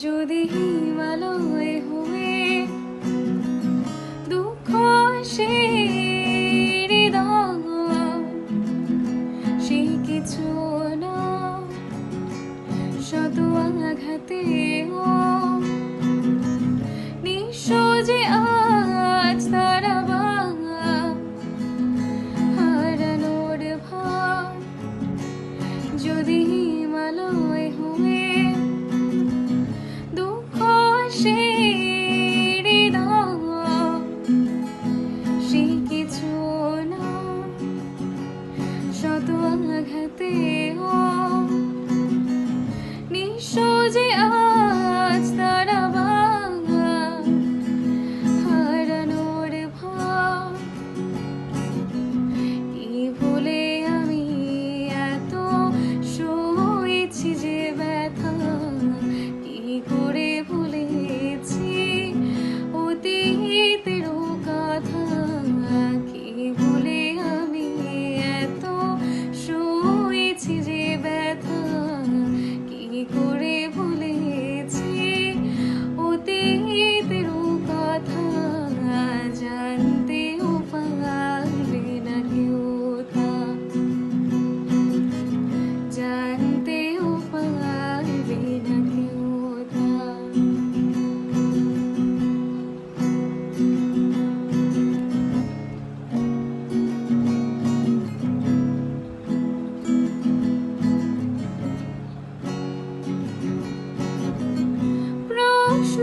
যদি হিমালয় হয়ে দুঃখ আসে হৃদয়, সে কিছু না শত আঘাতে নিঃসজে আজ তারা হারানোর ভার। যদি হিমালয় হয়ে দুঃখ আসে হৃদয়, সে কিছু না শত আঘাতে নিঃসজে আজ তারা হারানোর ভার। কি ভুলে আমি এত সয়েছি যে ব্যথা, কি করে ভুলেছি অতীতের কথা। কি ভুলে আমি এত সয়েছি যে ব্যথা, কি করে ভুলেছি অতীতের কথা। জানতেও পারবে না কেউ তা, জানতেও পারবে না কেউ তা। প্রশ্ন